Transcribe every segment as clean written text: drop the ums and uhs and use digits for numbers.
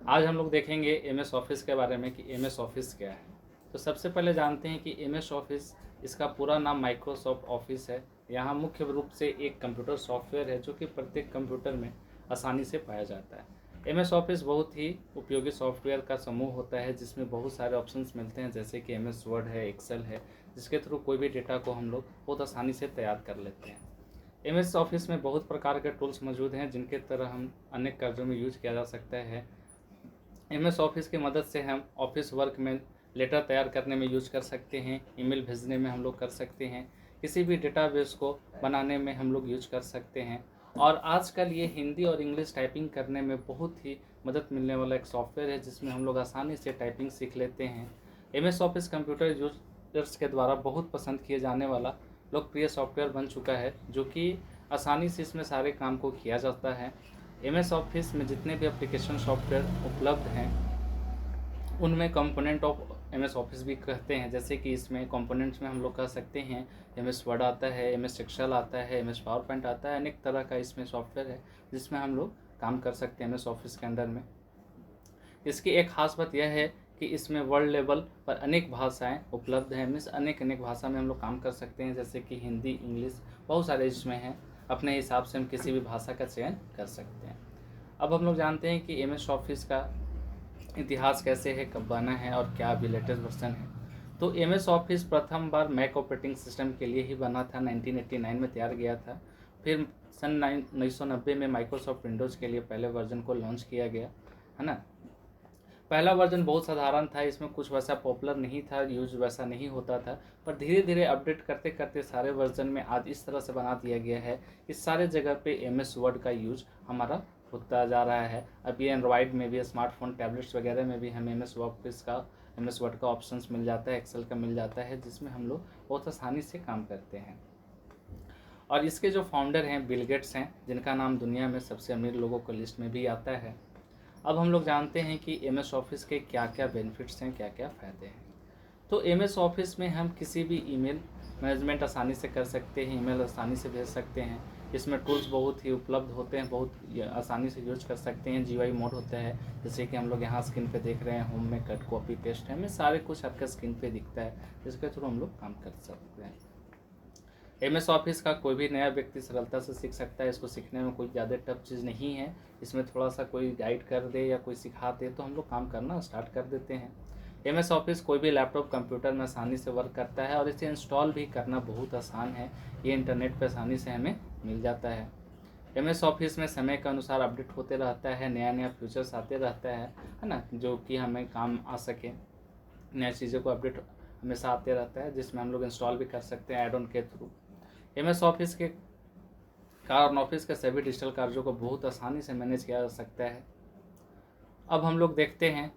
आज हम लोग देखेंगे एमएस ऑफिस के बारे में कि एमएस ऑफिस क्या है। तो सबसे पहले जानते हैं कि एमएस ऑफिस, इसका पूरा नाम माइक्रोसॉफ्ट ऑफिस है। यहाँ मुख्य रूप से एक कंप्यूटर सॉफ्टवेयर है जो कि प्रत्येक कंप्यूटर में आसानी से पाया जाता है। एमएस ऑफिस बहुत ही उपयोगी सॉफ्टवेयर का समूह होता है जिसमें बहुत सारे ऑप्शंस मिलते हैं, जैसे कि एमएस वर्ड है, एक्सेल है, जिसके थ्रू कोई भी डेटा को हम लोग बहुत आसानी से तैयार कर लेते हैं। एमएस ऑफिस में बहुत प्रकार के टूल्स मौजूद हैं जिनके तरह हम अनेक कार्यों में यूज किया जा सकता है। एमएस ऑफिस की मदद से हम ऑफिस वर्क में लेटर तैयार करने में यूज कर सकते हैं, ईमेल भेजने में हम लोग कर सकते हैं, किसी भी डेटाबेस को बनाने में हम लोग यूज कर सकते हैं। और आजकल ये हिंदी और इंग्लिश टाइपिंग करने में बहुत ही मदद मिलने वाला एक सॉफ्टवेयर है जिसमें हम लोग आसानी से टाइपिंग सीख लेते हैं। एमएस ऑफिस कंप्यूटर यूजर्स के द्वारा बहुत पसंद किए जाने वाला लोकप्रिय सॉफ्टवेयर बन चुका है, जो कि आसानी से इसमें सारे काम को किया जाता है। एमएस ऑफिस में जितने भी एप्लीकेशन सॉफ्टवेयर उपलब्ध हैं उनमें कंपोनेंट ऑफ एमएस ऑफिस भी कहते हैं, जैसे कि इसमें कंपोनेंट्स में हम लोग कह सकते हैं एमएस वर्ड आता है, एमएस एक्सेल आता है, एमएस पावर पॉइंट आता है, अनेक तरह का इसमें सॉफ्टवेयर है जिसमें हम लोग काम कर सकते हैं एमएस ऑफिस के अंदर में। इसकी एक खास बात यह है कि इसमें वर्ल्ड लेवल पर अनेक भाषाएं उपलब्ध हैं, मीन्स अनेक भाषा में हम लोग काम कर सकते हैं, जैसे कि हिंदी, इंग्लिश, बहुत सारे इसमें हैं। अपने हिसाब से हम किसी भी भाषा का चयन कर सकते हैं। अब हम लोग जानते हैं कि एमएस ऑफिस का इतिहास कैसे है, कब बना है और क्या अभी लेटेस्ट वर्जन है। तो एमएस ऑफिस प्रथम बार मैक ऑपरेटिंग सिस्टम के लिए ही बना था, 1989 में तैयार गया था। फिर सन 1990 में माइक्रोसॉफ्ट विंडोज़ के लिए पहले वर्जन को लॉन्च किया गया, है ना। पहला वर्जन बहुत साधारण था, इसमें कुछ वैसा पॉपुलर नहीं था, यूज वैसा नहीं होता था, पर धीरे धीरे अपडेट करते करते सारे वर्जन में आज इस तरह से बना दिया गया है कि सारे जगह पे एमएस वर्ड का यूज हमारा होता जा रहा है। अभी एंड्रॉयड में भी, स्मार्टफोन, टैबलेट्स वगैरह में भी हमें एमएस ऑफिस का, एमएस वर्ड का ऑप्शंस मिल जाता है, एक्सेल का मिल जाता है, जिसमें हम लोग बहुत आसानी से काम करते हैं। और इसके जो फाउंडर हैं बिल गेट्स हैं, जिनका नाम दुनिया में सबसे अमीर लोगों की लिस्ट में भी आता है। अब हम लोग जानते हैं कि एमएस ऑफिस के क्या क्या बेनिफिट्स हैं, क्या क्या फ़ायदे हैं। तो एमएस ऑफिस में हम किसी भी ईमेल मैनेजमेंट आसानी से कर सकते हैं, ईमेल आसानी से भेज सकते हैं। इसमें टूल्स बहुत ही उपलब्ध होते हैं, बहुत आसानी से यूज कर सकते हैं। जीयूआई मोड होता है, जैसे कि हम लोग यहाँ स्क्रीन पे देख रहे हैं, होम में कट, कॉपी, पेस्ट है, हमें सारे कुछ आपके स्क्रीन पे दिखता है, जिसके थ्रू हम लोग काम कर सकते हैं। एमएस ऑफिस का कोई भी नया व्यक्ति सरलता से सीख सकता है, इसको सीखने में कोई ज़्यादा टफ चीज़ नहीं है। इसमें थोड़ा सा कोई गाइड कर दे या कोई सिखा दे तो हम लोग काम करना स्टार्ट कर देते हैं। एमएस ऑफिस कोई भी लैपटॉप कंप्यूटर में आसानी से वर्क करता है और इसे इंस्टॉल भी करना बहुत आसान है, ये इंटरनेट पर आसानी से हमें मिल जाता है। एमएस ऑफिस में समय के अनुसार अपडेट होते रहता है, नया नया फीचर्स आते रहता है ना, जो कि हमें काम आ सके। नई चीज़ों को अपडेट हमेशा आते रहता है, जिसमें हम लोग इंस्टॉल भी कर सकते हैं एड ऑन के थ्रू। एमएस ऑफिस के कारण ऑफिस के सभी डिजिटल कार्यों को बहुत आसानी से मैनेज किया जा सकता है। अब हम लोग देखते हैं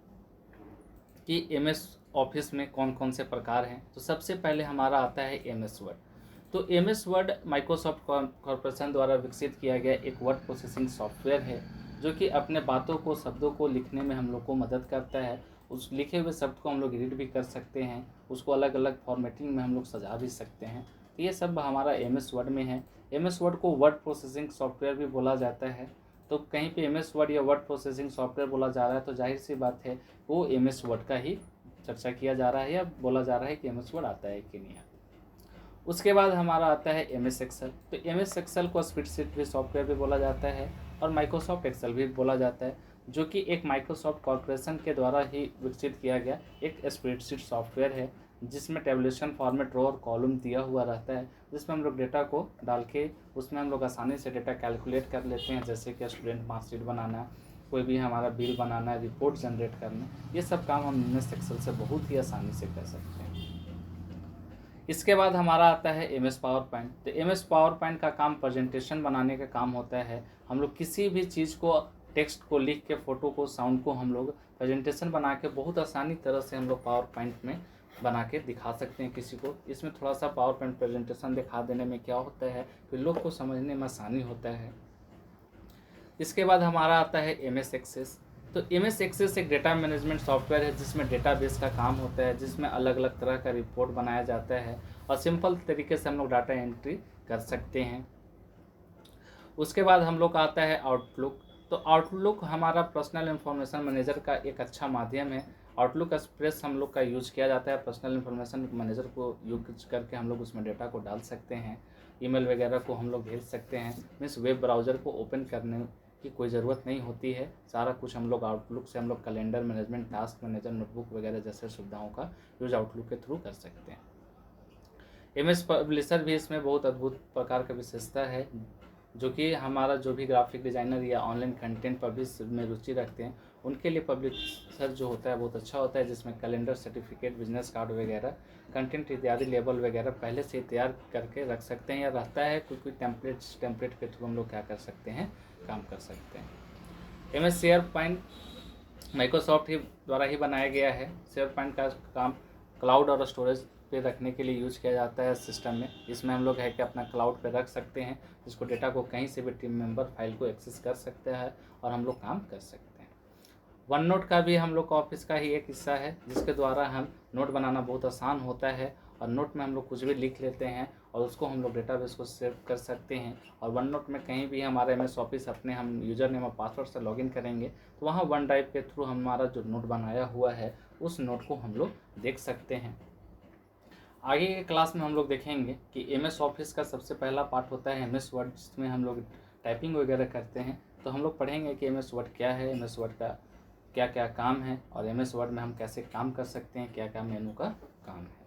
कि एमएस ऑफिस में कौन कौन से प्रकार हैं। तो सबसे पहले हमारा आता है एमएस वर्ड। तो एमएस वर्ड माइक्रोसॉफ्ट कॉरपोरेशन द्वारा विकसित किया गया एक वर्ड प्रोसेसिंग सॉफ्टवेयर है, जो कि अपने बातों को, शब्दों को लिखने में हम लोग को मदद करता है। उस लिखे हुए शब्द को हम लोग रीड भी कर सकते हैं, उसको अलग अलग फॉर्मेटिंग में हम लोग सजा भी सकते हैं। तो ये सब हमारा एमएस वर्ड में है। एमएस वर्ड को वर्ड प्रोसेसिंग सॉफ्टवेयर भी बोला जाता है। तो कहीं पे एमएस वर्ड या वर्ड प्रोसेसिंग सॉफ्टवेयर बोला जा रहा है तो जाहिर सी बात है वो एमएस वर्ड का ही चर्चा किया जा रहा है या बोला जा रहा है कि एमएस वर्ड आता है कि नहीं आता। उसके बाद हमारा आता है एमएस एक्सेल। तो एमएस एक्सेल को स्प्रेडशीट भी सॉफ्टवेयर भी बोला जाता है और माइक्रोसॉफ्ट एक्सेल भी बोला जाता है, जो कि एक माइक्रोसॉफ्ट कॉर्पोरेशन के द्वारा ही विकसित किया गया एक स्प्रेडशीट सॉफ्टवेयर है, जिसमें टेबुलेशन फॉर्मेट, रो और कॉलम दिया हुआ रहता है, जिसमें हम लोग डेटा को डाल के उसमें हम लोग आसानी से डेटा कैलकुलेट कर लेते हैं, जैसे कि स्टूडेंट मार्कशीट बनाना, कोई भी हमारा बिल बनाना, रिपोर्ट जनरेट करना, ये सब काम हम एमएस एक्सेल से बहुत ही आसानी से कर सकते हैं। इसके बाद हमारा आता है एमएस पावर पॉइंट। तो एमएस पावर पॉइंट का काम प्रेजेंटेशन बनाने का काम होता है। हम लोग किसी भी चीज़ को, टेक्स्ट को लिख के, फ़ोटो को, साउंड को हम लोग प्रेजेंटेशन बना के बहुत आसानी तरह से हम लोग पावर पॉइंट में बना के दिखा सकते हैं किसी को। इसमें थोड़ा सा पावर पॉइंट प्रेजेंटेशन दिखा देने में क्या होता है कि लोग को समझने में आसानी होता है। इसके बाद हमारा आता है एमएस एक्सेस। तो एमएस एक्सेस एक डेटा मैनेजमेंट सॉफ्टवेयर है जिसमें डेटाबेस का काम होता है, जिसमें अलग अलग तरह का रिपोर्ट बनाया जाता है और सिंपल तरीके से हम लोग डाटा एंट्री कर सकते हैं। उसके बाद हम लोग का आता है आउटलुक। तो आउटलुक हमारा पर्सनल इन्फॉर्मेशन मैनेजर का एक अच्छा माध्यम है। आउटलुक एक्सप्रेस हम लोग का यूज किया जाता है, पर्सनल इन्फॉर्मेशन मैनेजर को यूज करके हम लोग उसमें डेटा को डाल सकते हैं, ईमेल वगैरह को हम लोग भेज सकते हैं। मीन्स वेब ब्राउज़र को ओपन करने की कोई ज़रूरत नहीं होती है, सारा कुछ हम लोग आउटलुक से हम लोग calendar management, task manager, notebook वगैरह जैसे सुविधाओं का यूज आउटलुक के थ्रू कर सकते हैं। एमएस पब्लिशर भी इसमें बहुत अद्भुत प्रकार का विशेषता है, जो कि हमारा जो भी ग्राफिक डिज़ाइनर या ऑनलाइन कंटेंट पब्लिश में रुचि रखते हैं उनके लिए पब्लिशर जो होता है बहुत अच्छा होता है, जिसमें कैलेंडर, सर्टिफिकेट, बिजनेस कार्ड वगैरह, कंटेंट इत्यादि लेबल वगैरह पहले से तैयार करके रख सकते हैं, या रहता है कोई टेम्पलेट के थ्रू हम लोग क्या कर सकते हैं, काम कर सकते हैं। एमएस शेयर पॉइंट माइक्रोसॉफ्ट ही द्वारा ही बनाया गया है। शेयर पॉइंट का काम क्लाउड और स्टोरेज पे रखने के लिए यूज किया जाता है सिस्टम में। इसमें हम लोग है कि अपना क्लाउड पे रख सकते हैं, जिसको डेटा को कहीं से भी टीम मेंबर फाइल को एक्सेस कर सकते हैं और हम लोग काम कर सकते हैं। वन नोट का भी हम लोग का ऑफिस का ही एक हिस्सा है, जिसके द्वारा हम नोट बनाना बहुत आसान होता है, और नोट में हम लोग कुछ भी लिख लेते हैं और उसको हम लोग डेटाबेस को सेव कर सकते हैं। और वन नोट में कहीं भी हमारे एमएस ऑफिस अपने हम यूजर नेम और पासवर्ड से लॉगिन करेंगे तो वहाँ वन ड्राइव के थ्रू हमारा जो नोट बनाया हुआ है उस नोट को हम लोग देख सकते हैं। आगे के क्लास में हम लोग देखेंगे कि एमएस ऑफिस का सबसे पहला पार्ट होता है एमएस वर्ड, जिसमें हम लोग टाइपिंग वगैरह करते हैं। तो हम लोग पढ़ेंगे कि एमएस वर्ड क्या है, एमएस वर्ड का क्या क्या काम है, और एमएस वर्ड में हम कैसे काम कर सकते हैं, क्या क्या मेनू का काम है।